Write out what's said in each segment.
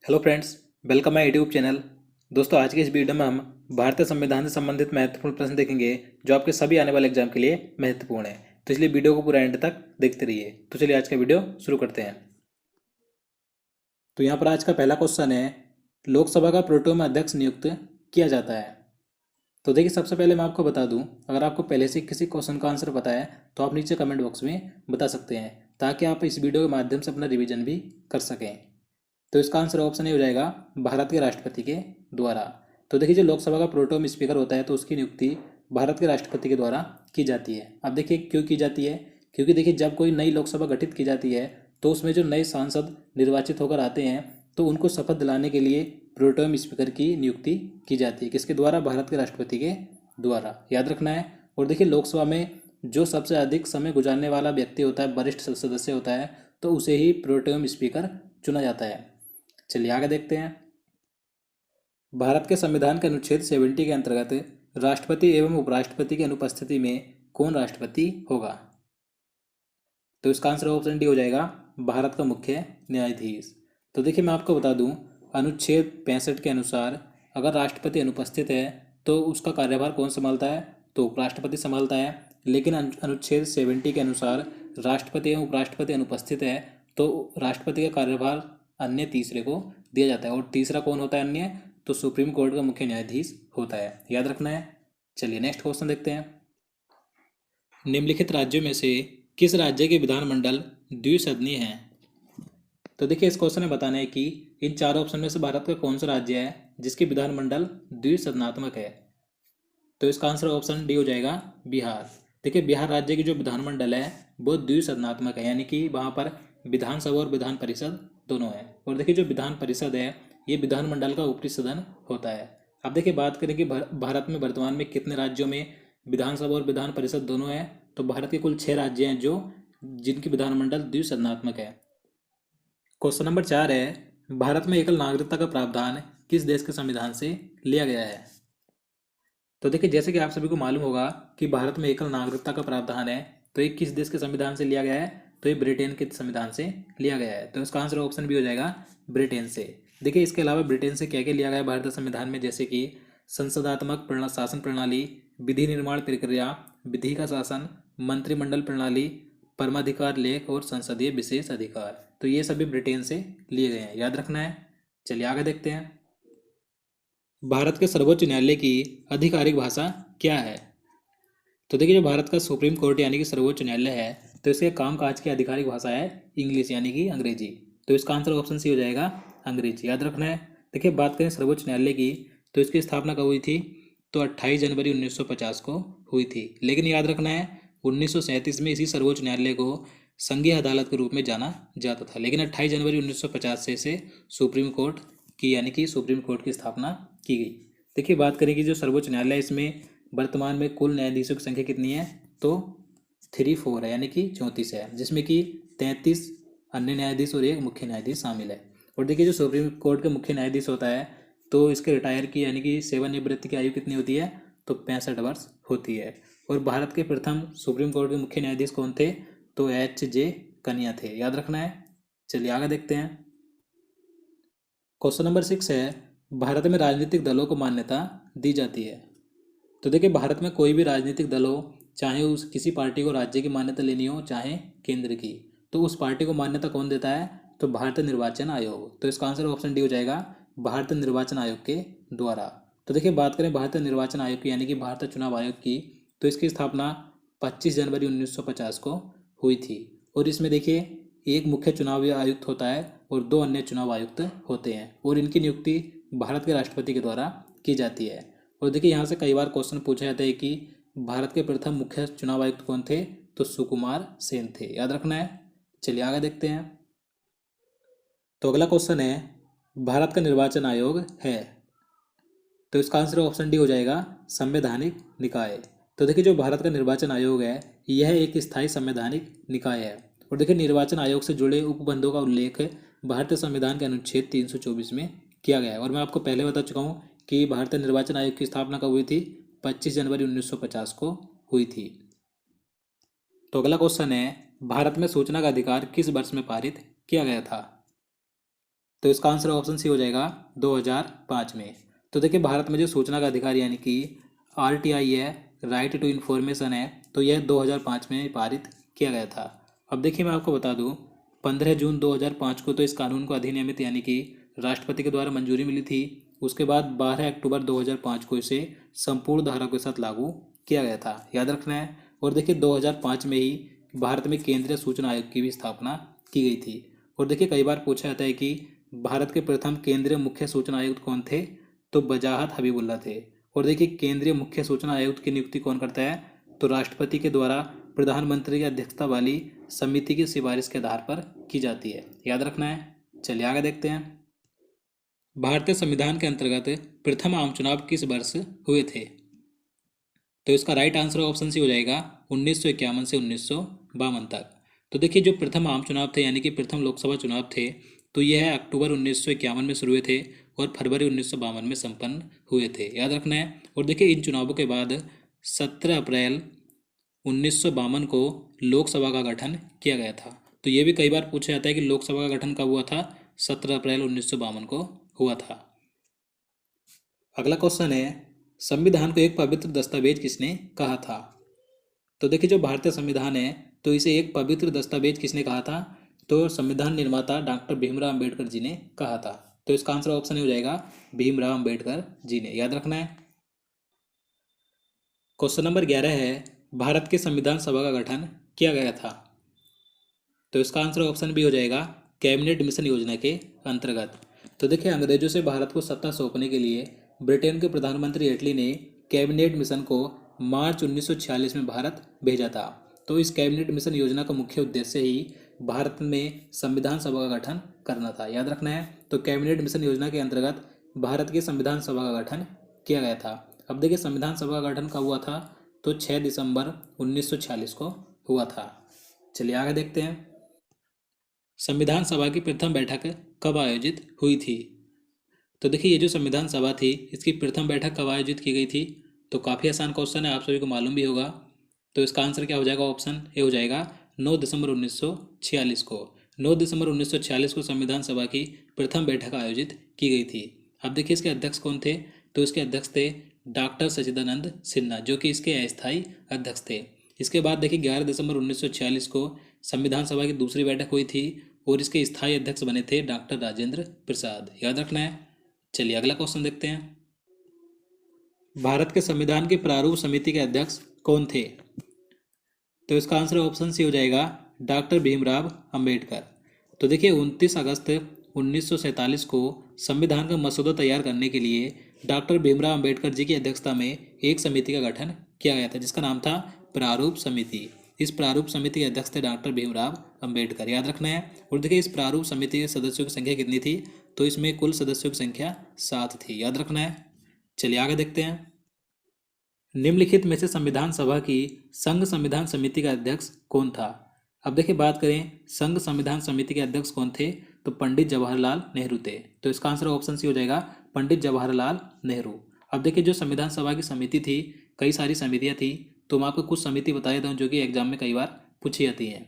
Hello friends, welcome my YouTube channel. दोस्तों, आज के इस वीडियो में हम भारतीय संविधान से संबंधित महत्वपूर्ण प्रश्न देखेंगे जो आपके सभी आने वाले एग्जाम के लिए महत्वपूर्ण है। तो इसलिए वीडियो को पूरा एंड तक देखते रहिए। तो चलिए आज का वीडियो शुरू करते हैं। तो यहाँ पर आज का पहला क्वेश्चन है, लोकसभा का प्रोटेम अध्यक्ष नियुक्त किया जाता है। तो देखिए, सबसे पहले मैं आपको बता दूं, अगर आपको पहले से किसी क्वेश्चन का आंसर पता है तो आप नीचे कमेंट बॉक्स में बता सकते हैं, ताकि आप इस वीडियो के माध्यम से अपना रिवीजन भी कर सकें। तो इसका आंसर ऑप्शन ए हो जाएगा, भारत के राष्ट्रपति के द्वारा। तो देखिए, जो लोकसभा का प्रोटेम स्पीकर होता है तो उसकी नियुक्ति भारत के राष्ट्रपति के द्वारा की जाती है। अब देखिए क्यों की जाती है, क्योंकि देखिए जब कोई नई लोकसभा गठित की जाती है तो उसमें जो नए सांसद निर्वाचित होकर आते हैं तो उनको शपथ दिलाने के लिए प्रोटेम स्पीकर की नियुक्ति की जाती है। किसके द्वारा? भारत के राष्ट्रपति के द्वारा, याद रखना है। और देखिए, लोकसभा में जो सबसे अधिक समय गुजारने वाला व्यक्ति होता है, वरिष्ठ सदस्य होता है, तो उसे ही प्रोटेम स्पीकर चुना जाता है। चलिए आगे देखते हैं। भारत के संविधान के अनुच्छेद 70 के अंतर्गत राष्ट्रपति एवं उपराष्ट्रपति की अनुपस्थिति में कौन राष्ट्रपति होगा? तो इसका आंसर ऑप्शन डी हो जाएगा, भारत का मुख्य न्यायाधीश। तो देखिए, मैं आपको बता दूं, अनुच्छेद 65 के अनुसार अगर राष्ट्रपति अनुपस्थित है तो उसका कार्यभार कौन संभालता है? तो उपराष्ट्रपति संभालता है। लेकिन अनुच्छेद 70 के अनुसार राष्ट्रपति एवं उपराष्ट्रपति अनुपस्थित है तो राष्ट्रपति का कार्यभार अन्य तीसरे को दिया जाता है। और तीसरा कौन होता है अन्य? तो सुप्रीम कोर्ट का मुख्य न्यायाधीश होता है, याद रखना है। चलिए नेक्स्ट क्वेश्चन देखते हैं। निम्नलिखित राज्यों में से किस राज्य के विधानमंडल द्विसदनीय है? तो देखिए, इस क्वेश्चन में बताना है कि इन चार ऑप्शन में से भारत का कौन सा राज्य है जिसकी विधानमंडल द्विसदनात्मक है? तो इसका आंसर ऑप्शन डी हो जाएगा, बिहार। देखिए, बिहार राज्य की जो विधानमंडल है वो द्विसदनात्मक है, यानी कि वहाँ पर विधानसभा और विधान परिषद दोनों है। और देखिए, जो विधान परिषद है ये विधानमंडल का ऊपरी सदन होता है। अब देखिए, बात करें कि भारत में वर्तमान में कितने राज्यों में विधानसभा और विधान परिषद दोनों है, तो भारत के कुल 6 राज्य हैं जो जिनकी विधानमंडल द्विसदनात्मक है। क्वेश्चन नंबर 4 है, भारत में एकल नागरिकता का प्रावधान किस देश के संविधान से लिया गया है? तो देखिए, जैसे कि आप सभी को मालूम होगा कि भारत में एकल नागरिकता का प्रावधान है, तो ये किस देश के संविधान से लिया गया है? तो ये ब्रिटेन के संविधान से लिया गया है। तो इसका आंसर ऑप्शन भी हो जाएगा, ब्रिटेन से। देखिए, इसके अलावा ब्रिटेन से क्या क्या लिया गया है भारतीय संविधान में, जैसे कि संसदात्मक शासन प्रणाली, विधि निर्माण प्रक्रिया, विधि का शासन, मंत्रिमंडल प्रणाली, परमाधिकार लेख और संसदीय विशेष अधिकार। तो ये सभी ब्रिटेन से लिए गए हैं, याद रखना है। चलिए आगे देखते हैं। भारत के सर्वोच्च न्यायालय की आधिकारिक भाषा क्या है? तो देखिए, जो भारत का सुप्रीम कोर्ट यानी कि सर्वोच्च न्यायालय है, तो इसके कामकाज की आधिकारिक भाषा है इंग्लिश यानी कि अंग्रेजी। तो इसका आंसर ऑप्शन सी हो जाएगा, अंग्रेजी, याद रखना है। देखिए, बात करें सर्वोच्च न्यायालय की, तो इसकी स्थापना कब हुई थी? तो 28 जनवरी 1950 को हुई थी। लेकिन याद रखना है, 1937 में इसी सर्वोच्च न्यायालय को संघीय अदालत के रूप में जाना जाता था। लेकिन 28 जनवरी 1950 से इसे सुप्रीम कोर्ट की यानी कि सुप्रीम कोर्ट की स्थापना की गई। देखिए, बात करें कि जो सर्वोच्च न्यायालय, इसमें वर्तमान में कुल न्यायाधीशों की संख्या कितनी है? तो 34 है, यानी कि 34 है, जिसमें कि 33 अन्य न्यायाधीश और एक मुख्य न्यायाधीश शामिल है। और देखिए, जो सुप्रीम कोर्ट के मुख्य न्यायाधीश होता है तो इसके रिटायर की यानी कि सेवानिवृत्ति की आयु कितनी होती है? तो 65 वर्ष होती है। और भारत के प्रथम सुप्रीम कोर्ट के मुख्य न्यायाधीश कौन थे? तो HJ कनिया थे, याद रखना है। चलिए आगे देखते हैं। क्वेश्चन नंबर 6 है, भारत में राजनीतिक दलों को मान्यता दी जाती है। तो देखिए, भारत में कोई भी राजनीतिक दल हो, चाहे उस किसी पार्टी को राज्य की मान्यता लेनी हो चाहे केंद्र की, तो उस पार्टी को मान्यता कौन देता है? तो भारतीय निर्वाचन आयोग। तो इसका आंसर ऑप्शन डी हो जाएगा, भारतीय निर्वाचन आयोग के द्वारा। तो देखिए, बात करें भारतीय निर्वाचन आयोग की यानी कि भारतीय चुनाव आयोग की, तो इसकी स्थापना 25 जनवरी 1950 को हुई थी। और इसमें देखिए, एक मुख्य चुनाव आयुक्त होता है और 2 अन्य चुनाव आयुक्त होते हैं, और इनकी नियुक्ति भारत के राष्ट्रपति के द्वारा की जाती है। और देखिए, यहाँ से कई बार क्वेश्चन पूछा जाता है कि भारत के प्रथम मुख्य चुनाव आयुक्त कौन थे? तो सुकुमार सेन थे, याद रखना है। चलिए आगे देखते हैं। तो अगला क्वेश्चन है, भारत का निर्वाचन आयोग है, तो इसका आंसर ऑप्शन डी हो जाएगा, संवैधानिक निकाय। तो देखिए, जो भारत का निर्वाचन आयोग है यह एक स्थायी संवैधानिक निकाय है। और देखिए, निर्वाचन आयोग से जुड़े उपबंधों का उल्लेख भारतीय संविधान के अनुच्छेद 324 में किया गया है। और मैं आपको पहले बता चुका हूँ कि भारतीय निर्वाचन आयोग की स्थापना कब हुई थी? 25 जनवरी 1950 को हुई थी। तो अगला क्वेश्चन है, भारत में सूचना का अधिकार किस वर्ष में पारित किया गया था? तो इसका आंसर ऑप्शन सी हो जाएगा 2005 में। तो देखिए भारत में जो सूचना का अधिकार यानी कि RTI है, राइट टू इन्फॉर्मेशन है, तो यह 2005 में पारित किया गया था। अब देखिए मैं आपको बता दूं 15 जून 2005 को तो इस कानून को अधिनियमित यानी कि राष्ट्रपति के द्वारा मंजूरी मिली थी। उसके बाद 12 अक्टूबर 2005 को इसे संपूर्ण धारा के साथ लागू किया गया था, याद रखना है। और देखिए 2005 में ही भारत में केंद्रीय सूचना आयोग की भी स्थापना की गई थी। और देखिए कई बार पूछा जाता है कि भारत के प्रथम केंद्रीय मुख्य सूचना आयुक्त कौन थे, तो बजाहत हबीबुल्ला थे। और देखिए केंद्रीय मुख्य सूचना आयुक्त की नियुक्ति कौन करता है, तो राष्ट्रपति के द्वारा प्रधानमंत्री की अध्यक्षता वाली समिति की सिफारिश के आधार पर की जाती है, याद रखना है। चलिए आगे देखते हैं। भारतीय संविधान के अंतर्गत प्रथम आम चुनाव किस वर्ष हुए थे, तो इसका राइट आंसर ऑप्शन सी हो जाएगा 1951 से 1952 तक। तो देखिए जो प्रथम आम चुनाव थे यानी कि प्रथम लोकसभा चुनाव थे, तो यह अक्टूबर 1951 में शुरू हुए थे और फरवरी 1952 में संपन्न हुए थे, याद रखना है। और देखिए इन चुनावों के बाद 17 अप्रैल 1952 को लोकसभा का गठन किया गया था। तो ये भी कई बार पूछा जाता है कि लोकसभा का गठन कब हुआ था, 17 अप्रैल 1952 को हुआ था। अगला क्वेश्चन है संविधान को एक पवित्र दस्तावेज किसने कहा था। तो देखिए जो भारतीय संविधान है तो इसे एक पवित्र दस्तावेज किसने कहा था, तो संविधान निर्माता डॉक्टर भीमराव अंबेडकर जी ने कहा था। तो इसका आंसर ऑप्शन हो जाएगा भीमराव अंबेडकर जी ने, याद रखना है। क्वेश्चन नंबर 11 है भारत के संविधान सभा का गठन किया गया था, तो इसका आंसर ऑप्शन भी हो जाएगा कैबिनेट मिशन योजना के अंतर्गत। तो देखिए अंग्रेजों से भारत को सत्ता सौंपने के लिए ब्रिटेन के प्रधानमंत्री एटली ने कैबिनेट मिशन को मार्च 1946 में भारत भेजा था। तो इस कैबिनेट मिशन योजना का मुख्य उद्देश्य ही भारत में संविधान सभा का गठन करना था, याद रखना है। तो कैबिनेट मिशन योजना के अंतर्गत भारत की संविधान सभा का गठन किया गया था। अब देखिए संविधान सभा का गठन कब हुआ था, तो 6 दिसंबर 1946 को हुआ था। चलिए आगे देखते हैं। संविधान सभा की प्रथम बैठक कब आयोजित हुई थी। तो देखिए ये जो संविधान सभा थी इसकी प्रथम बैठक कब आयोजित की गई थी, तो काफ़ी आसान क्वेश्चन है, आप सभी को मालूम भी होगा। तो इसका आंसर क्या हो जाएगा, ऑप्शन ए हो जाएगा 9 दिसंबर 1946 को। 9 दिसंबर 1946 को संविधान सभा की प्रथम बैठक आयोजित की गई थी। अब देखिए इसके अध्यक्ष कौन थे, तो इसके अध्यक्ष थे डॉक्टर सच्चिदानंद सिन्हा, जो कि इसके अस्थायी अध्यक्ष थे। इसके बाद देखिए 11 दिसंबर 1946 को संविधान सभा की दूसरी बैठक हुई थी और इसके स्थायी अध्यक्ष बने थे डॉक्टर राजेंद्र प्रसाद, याद रखना है। चलिए अगला क्वेश्चन देखते हैं। भारत के संविधान की प्रारूप समिति के अध्यक्ष कौन थे, तो इसका आंसर ऑप्शन सी हो जाएगा डॉक्टर भीमराव अंबेडकर। तो देखिए 29 अगस्त 1947 को संविधान का मसौदा तैयार करने के लिए डॉक्टर भीमराव अंबेडकर जी की अध्यक्षता में एक समिति का गठन किया गया था जिसका नाम था प्रारूप समिति। इस प्रारूप समिति के अध्यक्ष थे डॉक्टर भीमराव अंबेडकर, याद रखना है। और देखिए इस प्रारूप समिति के सदस्यों की संख्या कितनी थी, तो इसमें कुल सदस्यों की संख्या 7 थी, याद रखना है। चलिए आगे देखते हैं। निम्नलिखित में से संविधान सभा की संघ संविधान समिति का अध्यक्ष कौन था। अब देखिए बात करें संघ संविधान समिति के अध्यक्ष कौन थे, तो पंडित जवाहरलाल नेहरू थे। तो इसका आंसर ऑप्शन सी हो जाएगा पंडित जवाहरलाल नेहरू। अब देखिए जो संविधान सभा की समिति थी, कई सारी समितियां थी, तो मैं आपको कुछ समिति बता देता हूँ जो कि एग्जाम में कई बार पूछी जाती हैं।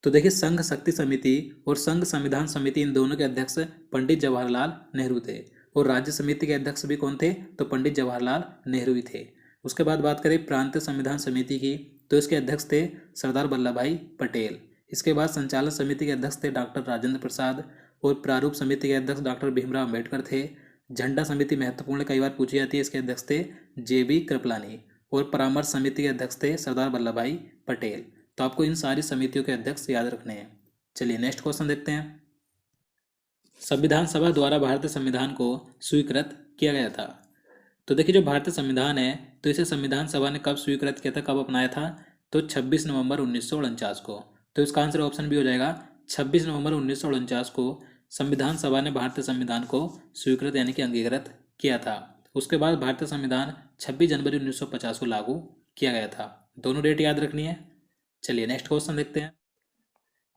तो देखिए संघ शक्ति समिति और संघ संविधान समिति, इन दोनों के अध्यक्ष पंडित जवाहरलाल नेहरू थे। और राज्य समिति के अध्यक्ष भी कौन थे, तो पंडित जवाहरलाल नेहरू ही थे। उसके बाद बात करें प्रांतीय संविधान समिति की, तो इसके अध्यक्ष थे सरदार वल्लभ भाई पटेल। इसके बाद संचालन समिति के अध्यक्ष थे डॉक्टर राजेंद्र प्रसाद और प्रारूप समिति के अध्यक्ष डॉक्टर भीमराव अम्बेडकर थे। झंडा समिति महत्वपूर्ण कई बार पूछी जाती है, इसके अध्यक्ष थे JB कृपलानी और परामर्श समिति के अध्यक्ष थे सरदार वल्लभ भाई पटेल। तो आपको इन सारी समितियों के अध्यक्ष याद रखने हैं। चलिए नेक्स्ट क्वेश्चन देखते हैं। संविधान सभा द्वारा भारतीय संविधान को स्वीकृत किया गया था। तो देखिए जो भारतीय संविधान है तो इसे संविधान सभा ने कब स्वीकृत किया था, कब अपनाया था, तो 26 नवंबर 1949 को। तो इसका आंसर ऑप्शन भी हो जाएगा 26 नवंबर 1949 को संविधान सभा ने भारतीय संविधान को स्वीकृत यानी कि अंगीकृत किया था। उसके बाद भारतीय संविधान 26 जनवरी 1950 को लागू किया गया था। दोनों डेट याद रखनी है। चलिए नेक्स्ट क्वेश्चन देखते हैं।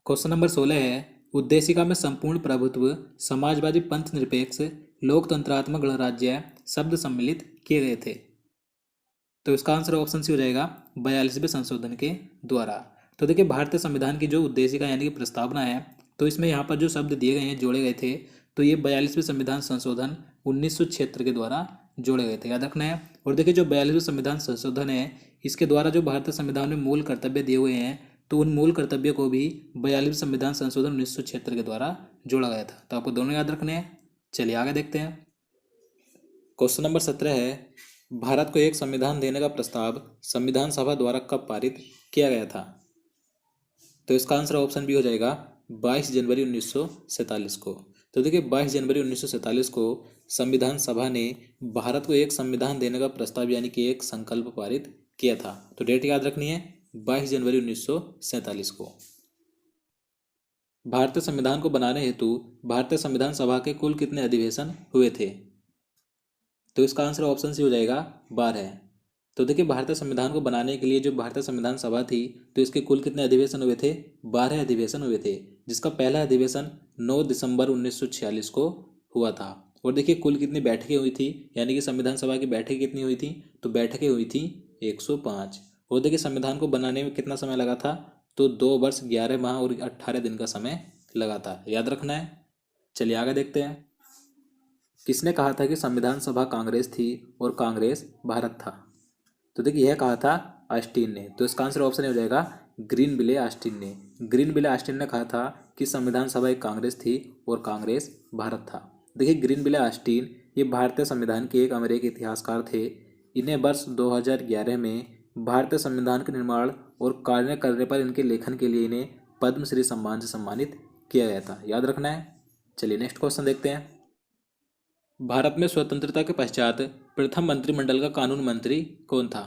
क्वेश्चन नंबर 16 है उद्देशिका में संपूर्ण प्रभुत्व, समाजवादी, पंथ निरपेक्ष, लोकतंत्रात्मक गणराज्य शब्द सम्मिलित किए गए थे। तो इसका आंसर ऑप्शन सी हो जाएगा 42वें संशोधन के द्वारा। तो देखिए भारतीय संविधान की जो उद्देशिका यानी कि प्रस्तावना है तो इसमें यहाँ पर जो शब्द दिए गए हैं, जोड़े गए थे, तो ये 42वें संविधान संशोधन 1976 के द्वारा जोड़े गए थे, याद रखना है। और देखिए जो 42वें संविधान संशोधन है, इसके द्वारा जो भारतीय संविधान में मूल कर्तव्य दिए हुए हैं, तो उन मूल कर्तव्यों को भी 42वें संविधान संशोधन 1976 के द्वारा जोड़ा गया था। तो आपको दोनों याद रखने हैं। चलिए आगे देखते हैं। क्वेश्चन नंबर 17 है, भारत को एक संविधान देने का प्रस्ताव संविधान सभा द्वारा कब पारित किया गया था? तो इसका आंसर ऑप्शन बी हो जाएगा 22 जनवरी 1947 को। तो देखिए 22 जनवरी 1947 को संविधान सभा ने भारत को एक संविधान देने का प्रस्ताव यानी कि एक संकल्प पारित किया था। तो डेट याद रखनी है, 22 जनवरी 1947 को। भारतीय संविधान को बनाने हेतु भारतीय संविधान सभा के कुल कितने अधिवेशन हुए थे? तो इसका आंसर ऑप्शन सी हो जाएगा 12। तो देखिए भारतीय संविधान को बनाने के लिए जो भारतीय संविधान सभा थी, तो इसके कुल कितने अधिवेशन हुए थे? 12 अधिवेशन हुए थे, जिसका पहला अधिवेशन 9 दिसंबर 1946 को हुआ था। और देखिए कुल कितनी बैठकें हुई थी, यानी कि संविधान सभा की बैठकें कितनी हुई थी? तो बैठकें हुई थी 105। और देखिए संविधान को बनाने में कितना समय लगा था? तो 2 वर्ष 11 माह और 18 दिन का समय लगा था, याद रखना है। चलिए आगे देखते हैं। किसने कहा था कि संविधान सभा कांग्रेस थी और कांग्रेस भारत था? तो देखिए यह कहा था ऑस्टिन ने। तो इसका आंसर ऑप्शन हो जाएगा ग्रीनविले ऑस्टिन ने। ग्रीनविले ऑस्टिन ने कहा था कि संविधान सभा एक कांग्रेस थी और कांग्रेस भारत था। देखिए ग्रीनविले ऑस्टिन ये भारतीय संविधान के एक अमेरिकी इतिहासकार थे। इन्हें वर्ष 2011 में भारतीय संविधान के निर्माण और कार्य करने पर इनके लेखन के लिए इन्हें पद्मश्री सम्मान से सम्मानित किया गया था, याद रखना है। चलिए नेक्स्ट क्वेश्चन देखते हैं। भारत में स्वतंत्रता के पश्चात प्रथम मंत्रिमंडल का कानून मंत्री कौन था?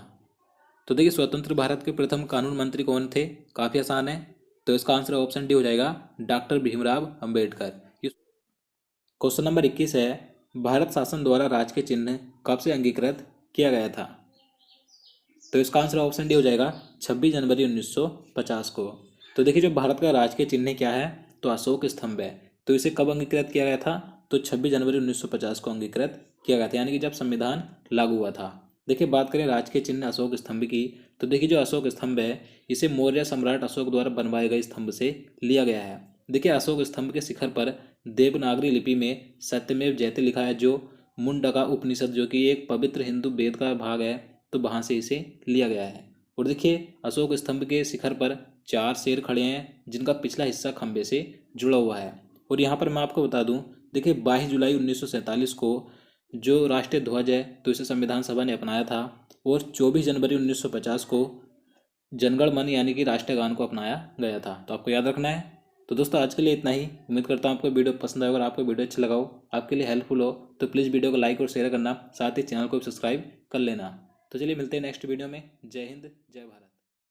तो देखिए स्वतंत्र भारत के प्रथम कानून मंत्री कौन थे? काफ़ी आसान है। तो इसका आंसर ऑप्शन डी हो जाएगा doctor Bhimrao Ambedkar. Question number 21 है, भारत शासन द्वारा राज के चिन्ह कब से अंगीकृत किया गया था? तो इसका आंसर ऑप्शन डी हो जाएगा 26 जनवरी 1950 को। तो देखिए जो भारत का राज के चिन्ह क्या है? तो अशोक स्तंभ है। तो इसे कब अंगीकृत किया गया था? तो 26 जनवरी 1950 को अंगीकृत किया गया था, यानी कि जब संविधान लागू हुआ था। देखिए बात करें राज के चिन्ह अशोक स्तंभ की, तो देखिए जो अशोक स्तंभ है, इसे मौर्य सम्राट अशोक द्वारा बनवाए गए स्तंभ से लिया गया है। देखिए अशोक स्तंभ के शिखर पर देवनागरी लिपि में सत्यमेव जयते लिखा है, जो मुंडका उपनिषद जो कि एक पवित्र हिंदू वेद का भाग है, तो वहाँ से इसे लिया गया है। और देखिए अशोक स्तंभ के शिखर पर 4 शेर खड़े हैं, जिनका पिछला हिस्सा खंबे से जुड़ा हुआ है। और यहाँ पर मैं आपको बता दूं, देखिए 22 जुलाई 1947 को जो राष्ट्रीय ध्वज है, तो इसे संविधान सभा ने अपनाया था। और 24 जनवरी 1950 को जनगण मन यानी कि राष्ट्रीय गान को अपनाया गया था। तो आपको याद रखना है। तो दोस्तों आज के लिए इतना ही। उम्मीद करता हूँ आपको वीडियो पसंद आए। अगर आपको वीडियो अच्छा लगा हो, आपके लिए हेल्पफुल हो, तो प्लीज़ वीडियो को लाइक और शेयर करना, साथ ही चैनल को भी सब्सक्राइब कर लेना। तो चलिए मिलते हैं नेक्स्ट वीडियो में। जय हिंद, जय भारत।